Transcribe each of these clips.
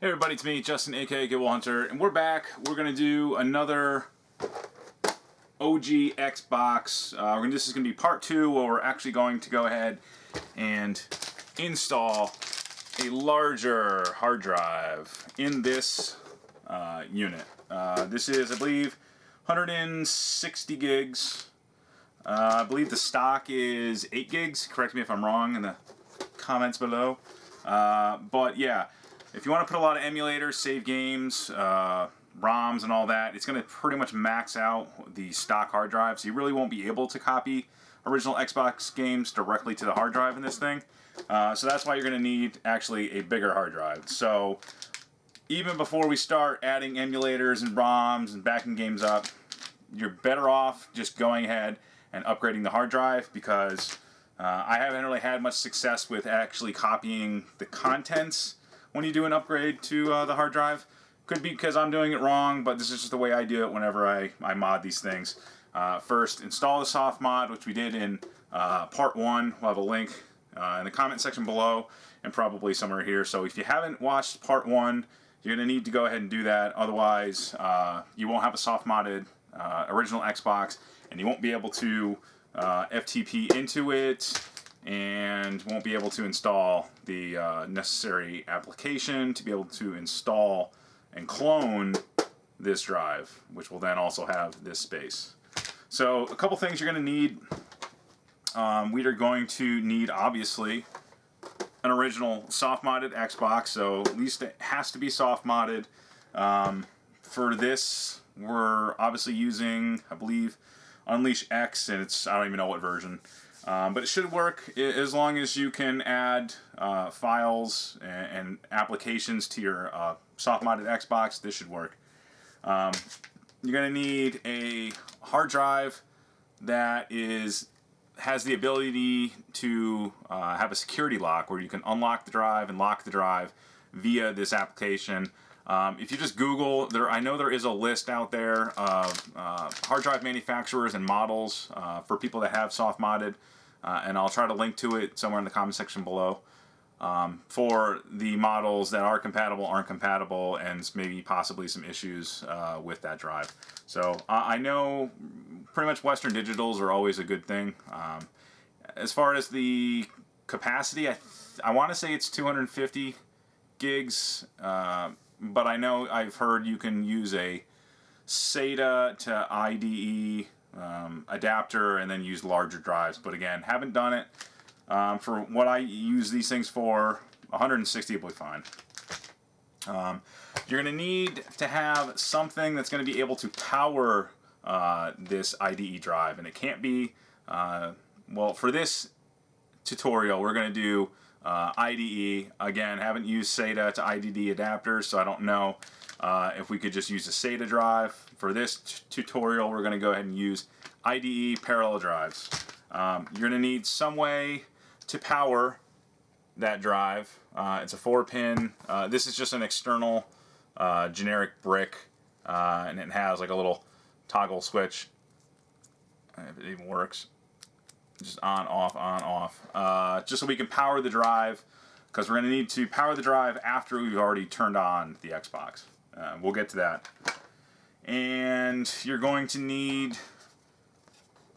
Hey everybody, it's me, Justin, aka G00DwillHUNT3R, and we're back. We're going to do another OG Xbox. This is going to be part 2, where we're actually going to go ahead and install a larger hard drive in this unit. This is, I believe, 160 gigs. I believe the stock is 8 gigs. Correct me if I'm wrong in the comments below. But yeah. If you want to put a lot of emulators, save games, ROMs and all that, it's going to pretty much max out the stock hard drive, so you really won't be able to copy original Xbox games directly to the hard drive in this thing. So that's why you're going to need actually a bigger hard drive. So even before we start adding emulators and ROMs and backing games up, you're better off just going ahead and upgrading the hard drive, because I haven't really had much success with actually copying the contents when you do an upgrade to the hard drive. Could be because I'm doing it wrong, but this is just the way I do it whenever I mod these things. First, install the soft mod, which we did in part 1. We'll have a link in the comment section below and probably somewhere here. So if you haven't watched part 1, you're going to need to go ahead and do that. Otherwise, you won't have a soft modded original Xbox, and you won't be able to FTP into it, and won't be able to install the necessary application to be able to install and clone this drive, which will then also have this space. So a couple things you're going to need. We are going to need, obviously, an original soft-modded Xbox, so at least it has to be soft-modded. For this, we're obviously using, I believe, Unleash X, and it's, I don't even know what version. But it should work as long as you can add files and applications to your soft-modded Xbox. This should work. You're going to need a hard drive that has the ability to have a security lock, where you can unlock the drive and lock the drive via this application. If you just Google, I know there is a list out there of hard drive manufacturers and models for people that have soft-modded, and I'll try to link to it somewhere in the comment section below for the models that are compatible, aren't compatible, and maybe possibly some issues with that drive. So I know pretty much Western digitals are always a good thing. As far as the capacity, I want to say it's 250 gigs. But I know I've heard you can use a SATA to IDE adapter and then use larger drives. But again, haven't done it. For what I use these things for, 160 will be fine. You're going to need to have something that's going to be able to power this IDE drive. And it can't be, well, for this tutorial, we're going to do IDE. Again, haven't used SATA to IDE adapters, so I don't know if we could just use a SATA drive. For this tutorial, we're going to go ahead and use IDE parallel drives. You're going to need some way to power that drive. It's a 4-pin. This is just an external generic brick, and it has like a little toggle switch, if it even works. Just on, off, just so we can power the drive, because we're going to need to power the drive after we've already turned on the Xbox. We'll get to that. And you're going to need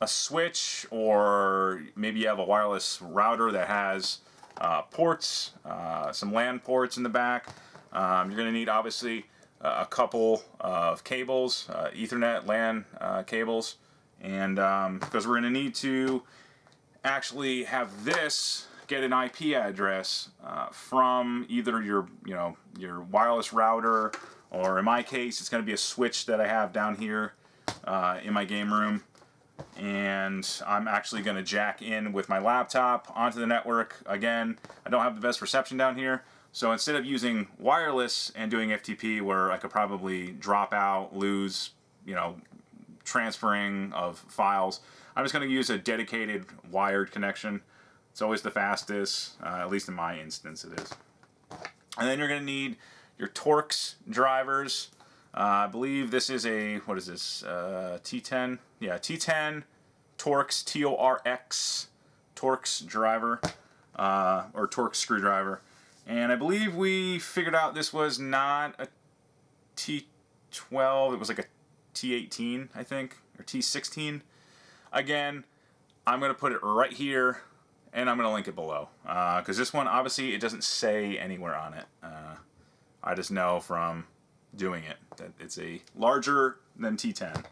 a switch, or maybe you have a wireless router that has ports, some LAN ports in the back. You're going to need, obviously, a couple of cables, Ethernet LAN cables, and because we're going to need to actually have this get an IP address from either your wireless router, or in my case it's going to be a switch that I have down here in my game room, and I'm actually going to jack in with my laptop onto the network. Again, I don't have the best reception down here, so instead of using wireless and doing FTP, where I could probably drop out, lose, transferring of files, I'm just going to use a dedicated wired connection. It's always the fastest, at least in my instance it is. And then you're going to need your Torx drivers. I believe this is a, what is this, T10? Yeah, T10 Torx, T-O-R-X, Torx driver, or Torx screwdriver. And I believe we figured out this was not a T12, it was like a T18, I think, or T16. Again, I'm going to put it right here, and I'm going to link it below. Because this one, obviously, it doesn't say anywhere on it. I just know from doing it that it's a larger than T10.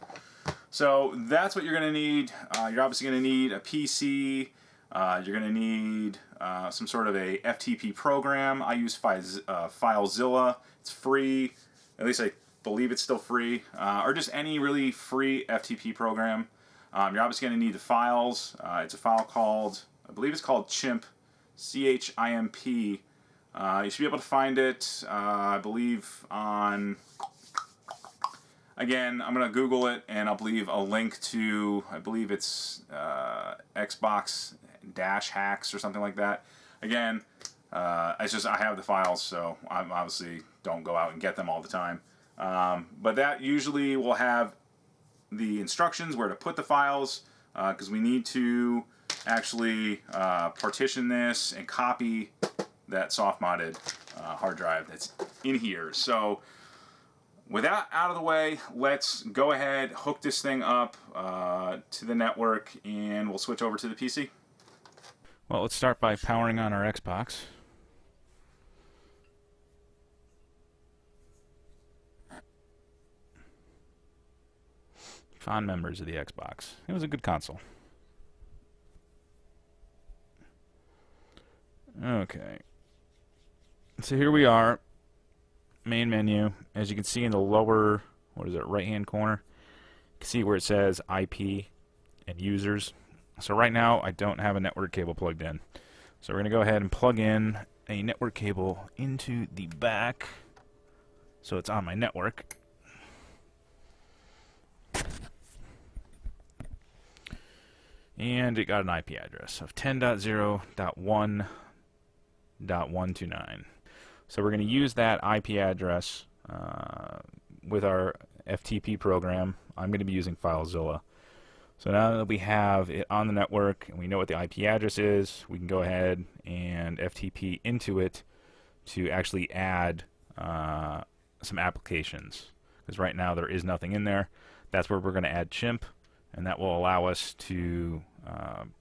So that's what you're going to need. You're obviously going to need a PC. You're going to need some sort of a FTP program. I use FileZilla. It's free. At least I believe it's still free. Or just any really free FTP program. You're obviously going to need the files. It's a file called, I believe it's called CHIMP, C-H-I-M-P. You should be able to find it, I believe, on, again, I'm going to Google it, and I'll leave a link to, I believe it's Xbox Dash Hacks or something like that. Again, it's just I have the files, so I obviously don't go out and get them all the time. But that usually will have the instructions where to put the files, because we need to actually partition this and copy that soft-modded hard drive that's in here. So with that out of the way, let's go ahead, hook this thing up to the network, and we'll switch over to the PC. Well, let's start by powering on our Xbox. Fond members of the Xbox. It was a good console. Okay. So here we are. Main menu. As you can see in the lower, what is it, right-hand corner, you can see where it says IP and users. So right now I don't have a network cable plugged in. So we're going to go ahead and plug in a network cable into the back so it's on my network. And it got an IP address of 10.0.1.129. So we're going to use that IP address with our FTP program. I'm going to be using FileZilla. So now that we have it on the network and we know what the IP address is, we can go ahead and FTP into it to actually add some applications. Because right now there is nothing in there. That's where we're going to add Chimp, and that will allow us to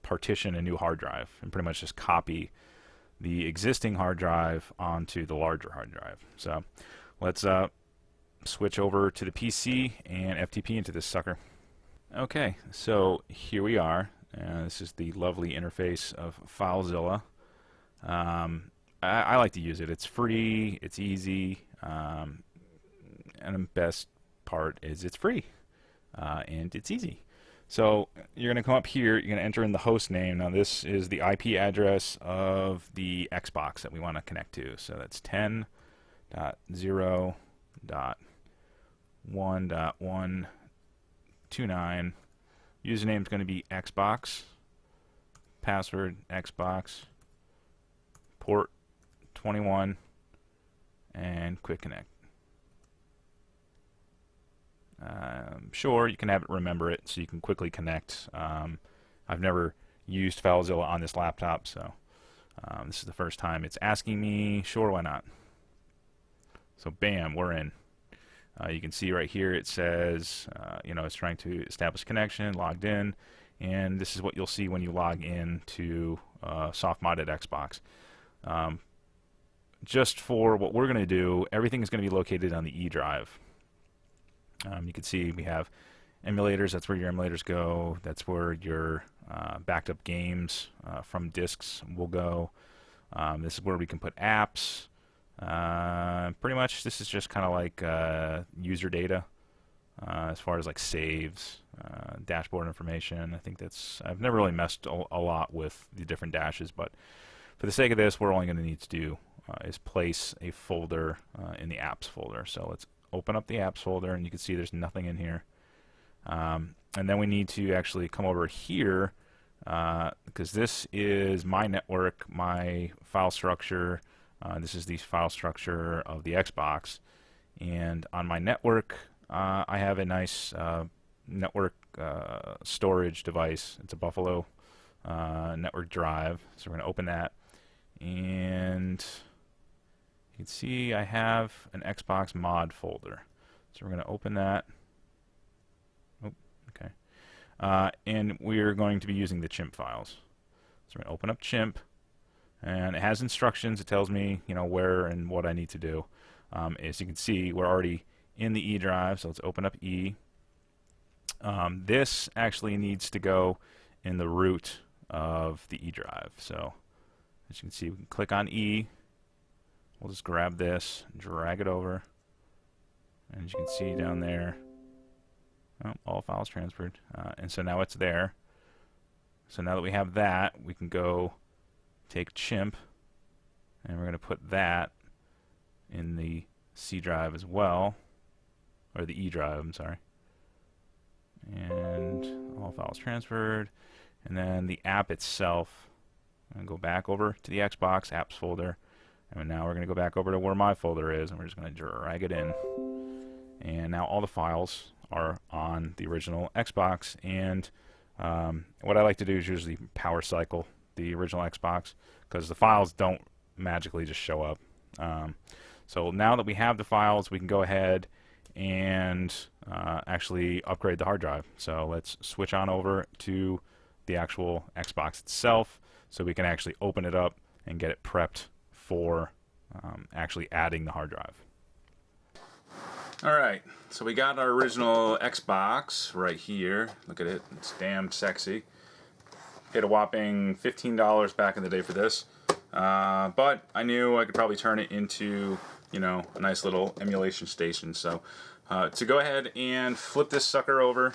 partition a new hard drive and pretty much just copy the existing hard drive onto the larger hard drive. So let's switch over to the PC and FTP into this sucker. Okay, so here we are. This is the lovely interface of FileZilla. I like to use it. It's free, it's easy, and the best part is it's free, and it's easy. So you're going to come up here, you're going to enter in the host name. Now this is the IP address of the Xbox that we want to connect to. So that's 10.0.1.129. Username is going to be Xbox. Password Xbox. Port 21. And quick connect. Sure, you can have it remember it so you can quickly connect. I've never used FileZilla on this laptop, so this is the first time it's asking me. Sure, why not? So bam, we're in. You can see right here it says, it's trying to establish connection, logged in, and this is what you'll see when you log in to soft-modded Xbox. Just for what we're going to do, everything is going to be located on the E drive. You can see we have emulators. That's where your emulators go. That's where your backed up games from disks will go. This is where we can put apps. Pretty much this is just kind of like user data as far as like saves, dashboard information. I think I've never really messed a lot with the different dashes, but for the sake of this, we're only going to need to do is place a folder in the apps folder. So let's open up the apps folder, and you can see there's nothing in here. And then we need to actually come over here because this is my network, my file structure. This is the file structure of the Xbox, And on my network, I have a nice network storage device. It's a Buffalo network drive. So we're going to open that. And you can see I have an Xbox mod folder. So we're going to open that. Oh, okay. And we're going to be using the chimp files. So we're going to open up chimp. And it has instructions. It tells me, where and what I need to do. As you can see, we're already in the E drive, so let's open up E. This actually needs to go in the root of the E drive. So as you can see, we can click on E. We'll just grab this, drag it over. And as you can see down there, all files transferred. And so now it's there. So now that we have that, we can go take chimp, and we're going to put that in the C drive as well, or the E drive, I'm sorry. And all files transferred. And then the app itself, I'm going to go back over to the Xbox apps folder. And now we're going to go back over to where my folder is, and we're just going to drag it in. And now all the files are on the original Xbox. And what I like to do is usually power cycle the original Xbox, because the files don't magically just show up. So now that we have the files, we can go ahead and actually upgrade the hard drive. So let's switch on over to the actual Xbox itself, so we can actually open it up and get it prepped for actually adding the hard drive. Alright, so we got our original Xbox right here. Look at it, it's damn sexy. Paid a whopping $15 back in the day for this. But I knew I could probably turn it into, a nice little emulation station. So to go ahead and flip this sucker over,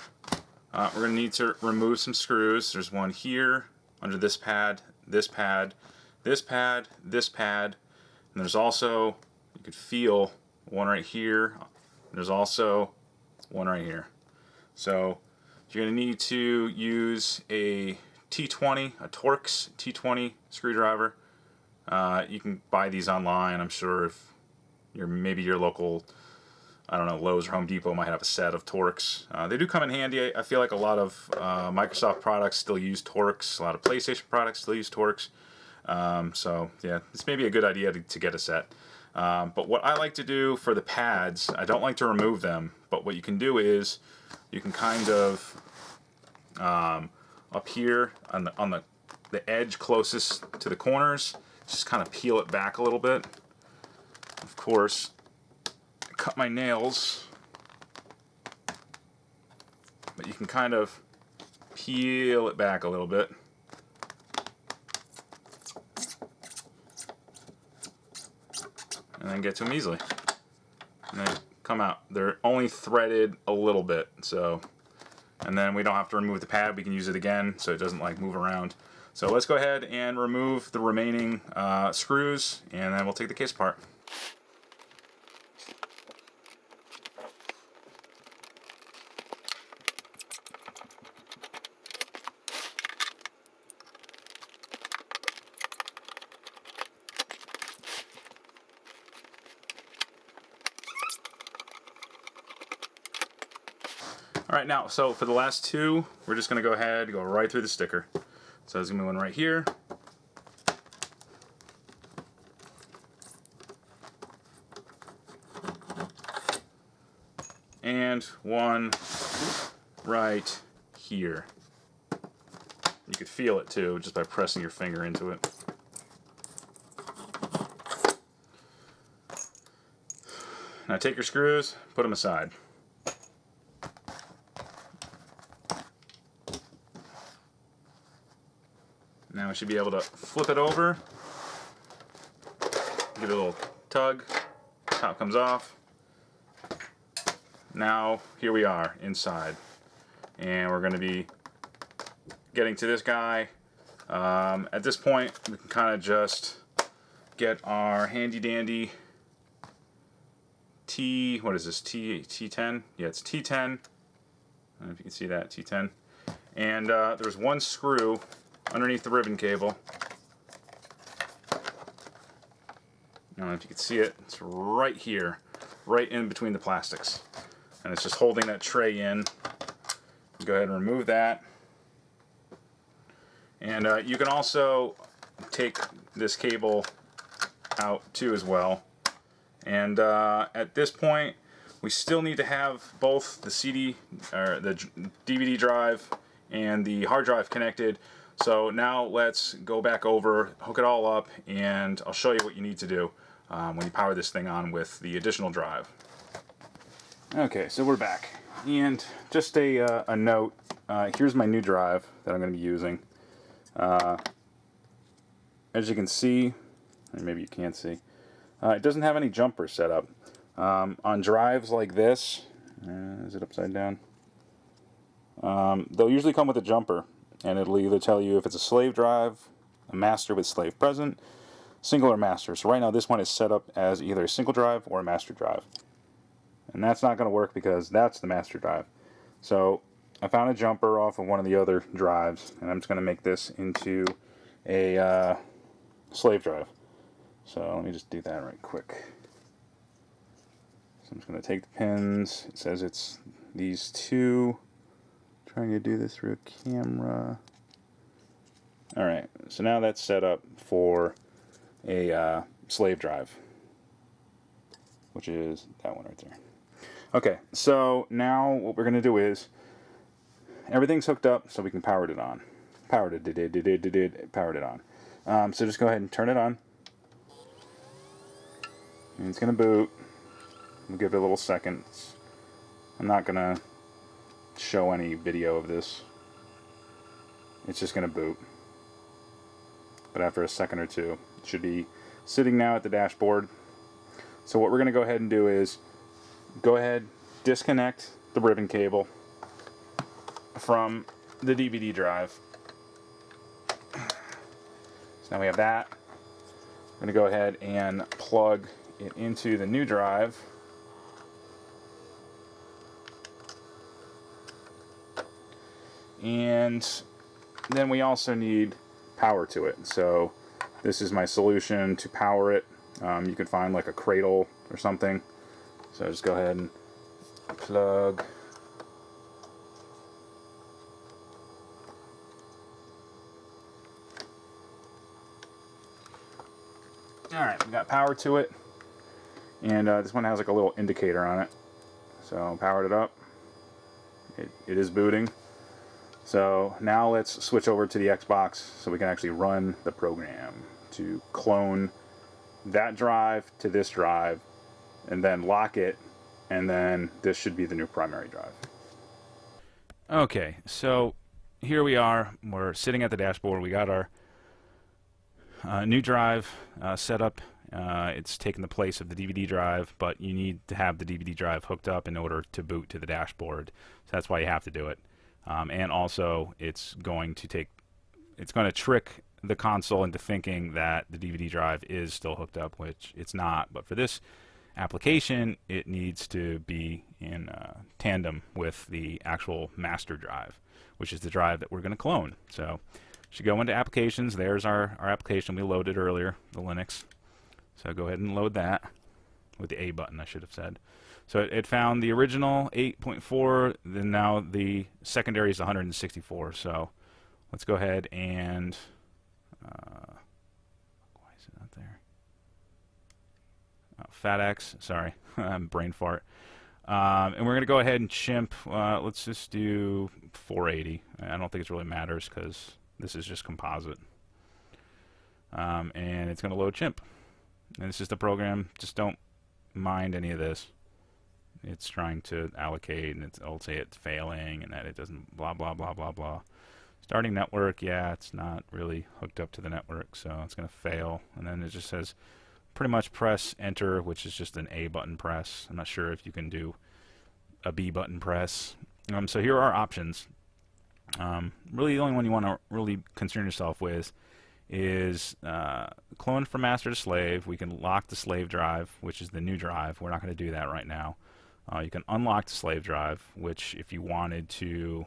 we're going to need to remove some screws. There's one here, under this pad, this pad, this pad, this pad. And there's also, you could feel, one right here. There's also one right here. So you're going to need to use a T20, a Torx T20 screwdriver. You can buy these online. I'm sure if maybe your local, Lowe's or Home Depot might have a set of Torx. They do come in handy. I feel like a lot of Microsoft products still use Torx. A lot of PlayStation products still use Torx. So yeah, this may be a good idea to get a set. But what I like to do for the pads, I don't like to remove them. But what you can do is you can kind of up here on the edge closest to the corners, just kind of peel it back a little bit. Of course, I cut my nails, but you can kind of peel it back a little bit. And then get to them easily. And then come out. They're only threaded a little bit, so. And then we don't have to remove the pad. We can use it again, so it doesn't move around. So let's go ahead and remove the remaining screws, and then we'll take the case apart. Alright, now, so for the last two, we're just going to go ahead and go right through the sticker. So there's going to be one right here. And one right here. You could feel it too, just by pressing your finger into it. Now take your screws, put them aside. Now we should be able to flip it over, give it a little tug, top comes off. Now here we are inside, and we're going to be getting to this guy. At this point we can kind of just get our handy dandy what is this, T10? Yeah, it's T10. I don't know if you can see that, T10. And there's one screw underneath the ribbon cable. I don't know if you can see it. It's right here. right in between the plastics. And it's just holding that tray in. Go ahead and remove that. And you can also take this cable out too as well. And at this point, we still need to have both the CD or the DVD drive and the hard drive connected. So now let's go back over, hook it all up, and I'll show you what you need to do when you power this thing on with the additional drive. Okay, so we're back. And just a note, here's my new drive that I'm going to be using. As you can see, or maybe you can't see, it doesn't have any jumper set up. On drives like this, is it upside down? They'll usually come with a jumper, and it'll either tell you if it's a slave drive, a master with slave present, single or master. So right now this one is set up as either a single drive or a master drive. And that's not going to work because that's the master drive. So I found a jumper off of one of the other drives, and I'm just going to make this into a slave drive. So let me just do that right quick. So I'm just going to take the pins. It says it's these two. Trying to do this through a camera. Alright, so now that's set up for a slave drive, which is that one right there. Okay, so now what we're going to do is everything's hooked up so we can power it on. Powered it on. So just go ahead and turn it on. And it's going to boot. We'll give it a little second. I'm not going to show any video of this. It's just going to boot. But after a second or two, it should be sitting now at the dashboard. So what we're going to go ahead and do is go ahead, disconnect the ribbon cable from the DVD drive. So now we have that. I'm going to go ahead and plug it into the new drive. And then we also need power to it. So this is my solution to power it. You could find like a cradle or something. So just go ahead and plug. Alright, we got power to it. And this one has like a little indicator on it. So powered it up. It is booting. So now let's switch over to the Xbox so we can actually run the program to clone that drive to this drive and then lock it, and then this should be the new primary drive. Okay, so here we are. We're sitting at the dashboard. We got our new drive set up. It's taken the place of the DVD drive, but you need to have the DVD drive hooked up in order to boot to the dashboard. So that's why you have to do it. And also, it's going to trick the console into thinking that the DVD drive is still hooked up, which it's not. But for this application, it needs to be in tandem with the actual master drive, which is the drive that we're going to clone. So, should go into applications. There's our application we loaded earlier, the Linux. So go ahead and load that with the A button, I should have said. So it found the original 8.4, then now the secondary is 164. So let's go ahead and why is it not there? Oh, FATX, sorry, brain fart. And we're going to go ahead and chimp. Let's just do 480. I don't think it really matters because this is just composite. And it's going to load chimp. And it's just a program. Just don't mind any of this. It's trying to allocate, and it'll say it's failing, and that it doesn't blah, blah, blah, blah, blah. Starting network, yeah, it's not really hooked up to the network, so it's going to fail. And then it just says pretty much press enter, which is just an A button press. I'm not sure if you can do a B button press. So here are our options. Really the only one you want to really concern yourself with is clone from master to slave. We can lock the slave drive, which is the new drive. We're not going to do that right now. You can unlock the slave drive, which if you wanted to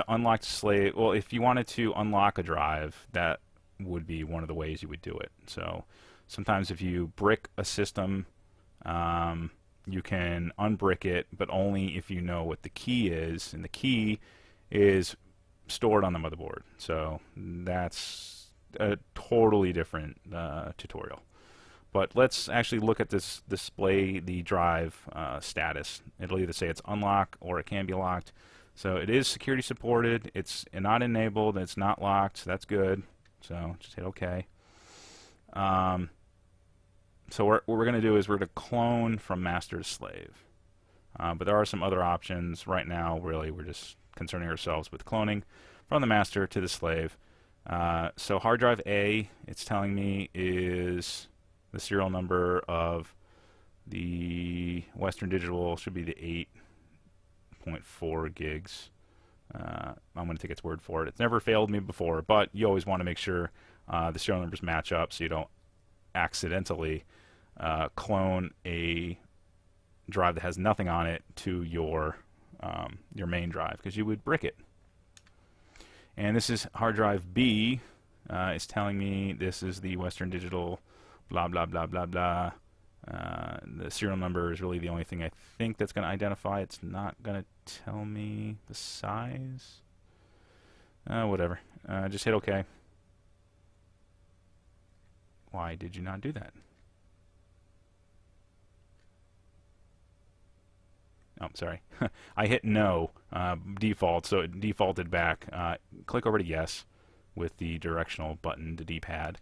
unlock the slave, well, if you wanted to unlock a drive, that would be one of the ways you would do it. So Sometimes if you brick a system, you can unbrick it, but only if you know what the key is, and the key is stored on the motherboard. So that's a totally different tutorial. But let's actually look at this display the drive status. It'll either say it's unlocked or it can be locked. So it is security supported. It's not enabled. It's not locked. So that's good. So just hit OK. So what we're going to do is we're going to clone from master to slave. But there are some other options. Right now, really, we're just concerning ourselves with cloning from the master to the slave. So hard drive A, it's telling me, is the serial number of the Western Digital, should be the 8.4 gigs. I'm going to take its word for it. It's never failed me before, but you always want to make sure the serial numbers match up so you don't accidentally clone a drive that has nothing on it to your main drive, because you would brick it. And this is hard drive B. It's telling me this is the Western Digital blah blah blah blah blah. The serial number is really the only thing I think that's going to identify. It's not going to tell me the size. Whatever. Just hit OK. Why did you not do that? Oh, sorry. I hit no default, so it defaulted back. Click over to yes with the directional button, the D-pad.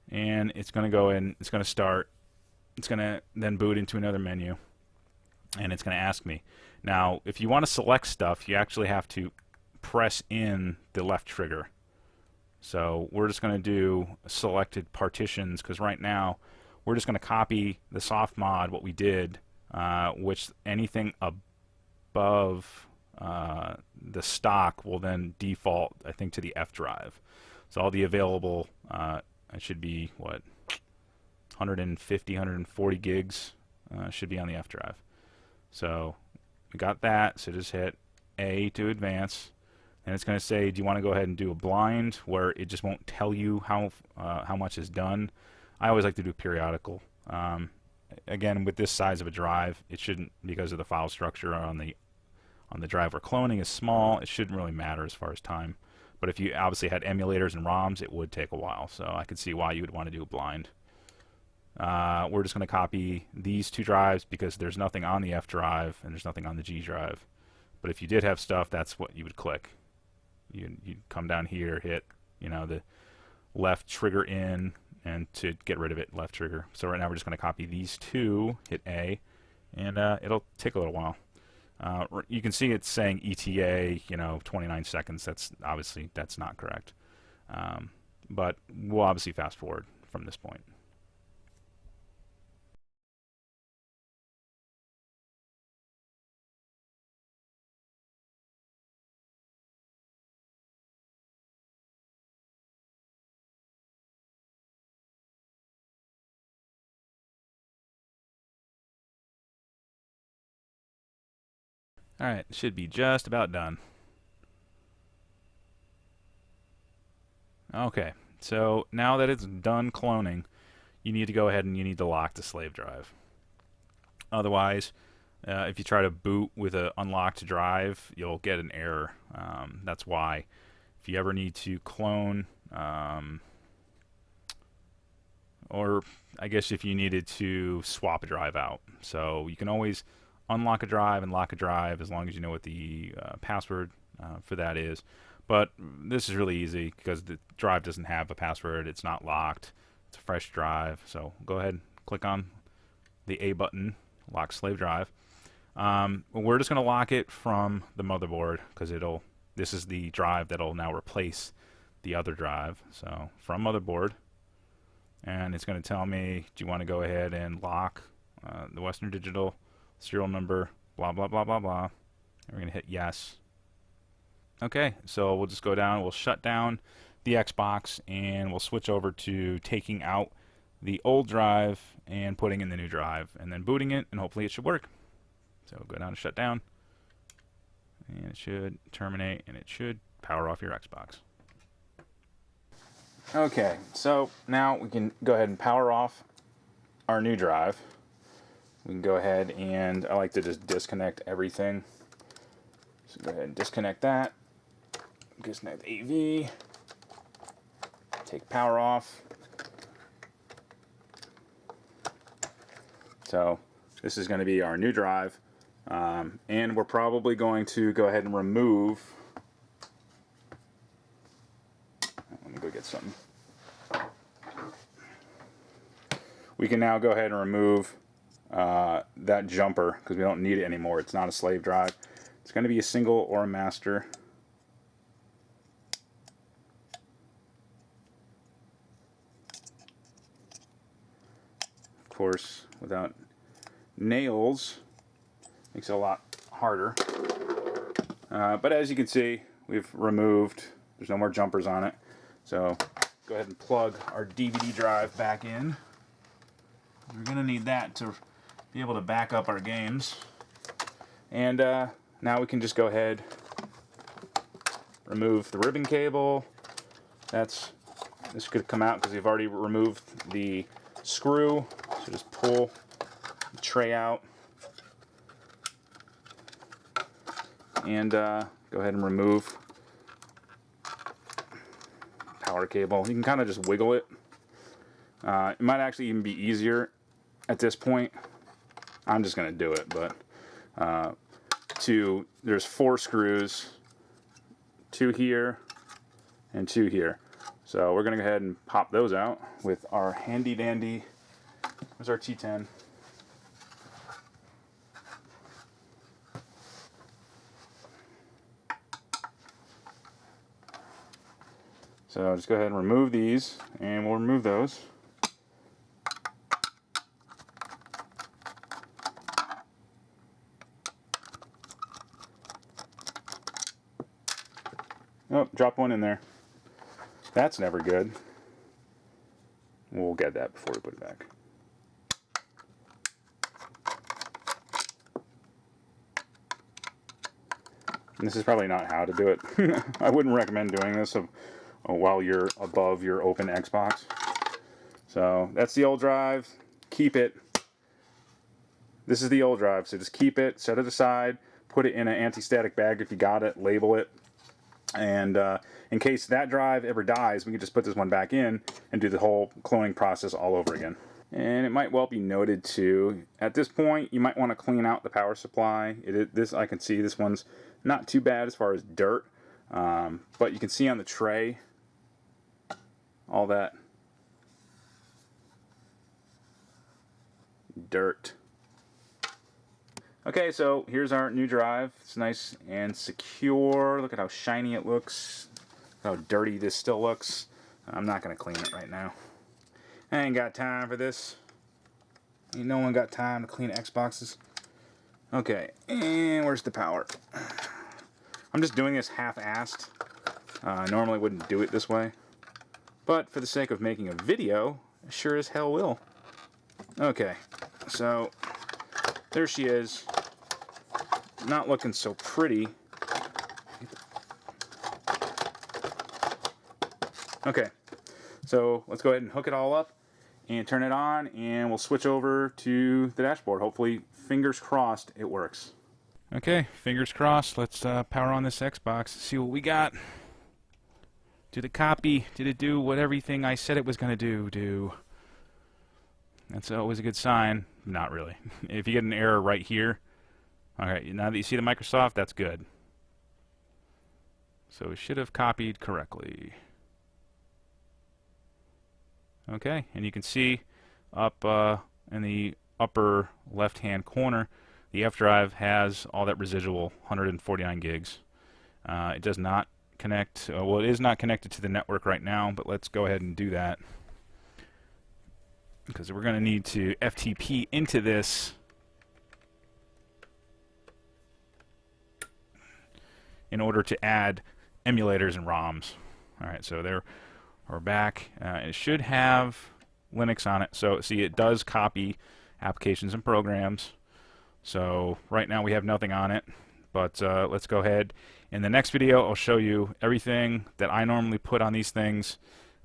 And it's going to go in, it's going to start, it's going to then boot into another menu, and it's going to ask me. Now, if you want to select stuff, you actually have to press in the left trigger. So we're just going to do selected partitions, because right now we're just going to copy the soft mod, what we did, which anything above the stock will then default, I think, to the F drive. So all the available, it should be, what, 150, 140 gigs should be on the F drive. So we got that, so just hit A to advance. And it's going to say, do you want to go ahead and do a blind, where it just won't tell you how much is done. I always like to do periodical. Again, with this size of a drive, it shouldn't, because of the file structure on the drive we're cloning is small, it shouldn't really matter as far as time. But if you obviously had emulators and ROMs, it would take a while. So I could see why you would want to do a blind. We're just going to copy these two drives because there's nothing on the F drive and there's nothing on the G drive. But if you did have stuff, that's what you would click. You'd come down here, hit, the left trigger in, and to get rid of it, left trigger. So right now we're just going to copy these two, hit A, and it'll take a little while. You can see it's saying ETA, 29 seconds. That's obviously not correct. But we'll obviously fast forward from this point. Alright, it should be just about done. Okay, so now that it's done cloning, you need to go ahead and you need to lock the slave drive. Otherwise, if you try to boot with an unlocked drive, you'll get an error. That's why. If you ever need to clone, or I guess if you needed to swap a drive out. So you can always unlock a drive and lock a drive as long as you know what the password for that is. But this is really easy because the drive doesn't have a password. It's not locked. It's a fresh drive. So go ahead and click on the A button, lock slave drive. We're just going to lock it from the motherboard because this is the drive that'll now replace the other drive. So from motherboard, and it's going to tell me, do you want to go ahead and lock the Western Digital serial number, blah, blah, blah, blah, blah. And we're going to hit yes. Okay, so we'll just go down, we'll shut down the Xbox, and we'll switch over to taking out the old drive and putting in the new drive, and then booting it, and hopefully it should work. So we'll go down to shut down, and it should terminate, and it should power off your Xbox. Okay, so now we can go ahead and power off our new drive. We can go ahead and I like to just disconnect everything. So go ahead and disconnect that. Disconnect the AV. Take power off. So this is going to be our new drive. And we're probably going to go ahead and remove. Let me go get something. We can now go ahead and remove that jumper because we don't need it anymore. It's not a slave drive. It's going to be a single or a master. Of course, without nails, makes it a lot harder. But as you can see, we've removed, there's no more jumpers on it. So go ahead and plug our DVD drive back in. We're going to need that to be able to back up our games. And now we can just go ahead, remove the ribbon cable. This could come out because we've already removed the screw. So just pull the tray out. And go ahead and remove power cable. You can kind of just wiggle it. It might actually even be easier at this point. I'm just going to do it, but there's 4 screws, 2 here and 2 here. So we're going to go ahead and pop those out with our handy dandy, there's our T10. So just go ahead and remove these, and we'll remove those. Oh, drop one in there. That's never good. We'll get that before we put it back. And this is probably not how to do it. I wouldn't recommend doing this while you're above your open Xbox. So that's the old drive. Keep it. This is the old drive, so just keep it, set it aside, put it in an anti-static bag if you got it, label it. And in case that drive ever dies, we can just put this one back in and do the whole cloning process all over again. And it might well be noted too, at this point, you might want to clean out the power supply. I can see this one's not too bad as far as dirt, but you can see on the tray all that dirt. Okay, so here's our new drive. It's nice and secure. Look at how shiny it looks. How dirty this still looks. I'm not going to clean it right now. I ain't got time for this. Ain't no one got time to clean Xboxes. Okay, and where's the power? I'm just doing this half-assed. I normally wouldn't do it this way. But for the sake of making a video, I sure as hell will. Okay, so there she is. Not looking so pretty. Okay, so let's go ahead and hook it all up and turn it on, and we'll switch over to the dashboard. Hopefully, fingers crossed, it works. Okay, fingers crossed. Let's power on this Xbox, see what we got. Did it copy? Did it do what everything I said it was going to do? That's always a good sign. Not really. If you get an error right here, alright, now that you see the Microsoft, that's good. So it should have copied correctly. Okay, and you can see up in the upper left-hand corner, the F drive has all that residual 149 gigs. It does not connect, well, it is not connected to the network right now, but let's go ahead and do that, because we're going to need to FTP into this in order to add emulators and ROMs. Alright, so there we're back. It should have Linux on it. So see, it does copy applications and programs. So right now we have nothing on it, but let's go ahead. In the next video, I'll show you everything that I normally put on these things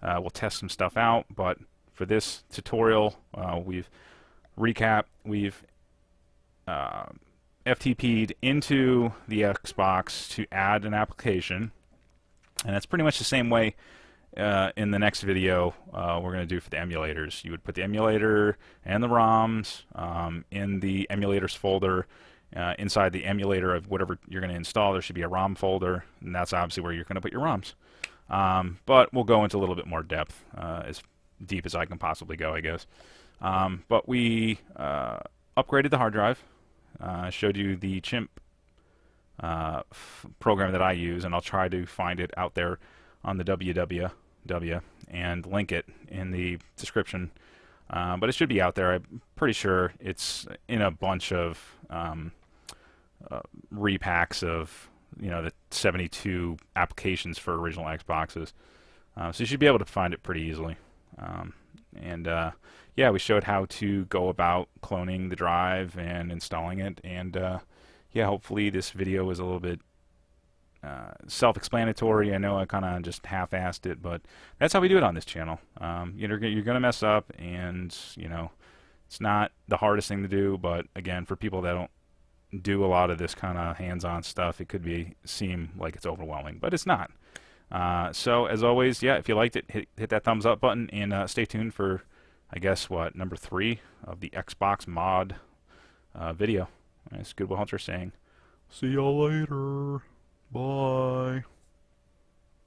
we'll test some stuff out. But for this tutorial, we've FTP'd into the Xbox to add an application, and it's pretty much the same way in the next video we're going to do for the emulators. You would put the emulator and the ROMs in the emulators folder. Inside the emulator of whatever you're going to install, there should be a ROM folder, and that's obviously where you're going to put your ROMs. But we'll go into a little bit more depth, as deep as I can possibly go, I guess. But we upgraded the hard drive. I showed you the chimp program that I use, and I'll try to find it out there on the www and link it in the description. But it should be out there. I'm pretty sure it's in a bunch of repacks of the 72 applications for original Xboxes. So you should be able to find it pretty easily. Yeah, we showed how to go about cloning the drive and installing it, and yeah, hopefully this video was a little bit self-explanatory. I know I kind of just half-assed it, but that's how we do it on this channel. You're gonna mess up, and it's not the hardest thing to do, but again, for people that don't do a lot of this kind of hands-on stuff, it could seem like it's overwhelming, but it's not. So as always, yeah, if you liked it, hit that thumbs up button, and stay tuned for, I guess, number 3 of the Xbox mod video. It's Good Will Hunter saying, see y'all later. Bye.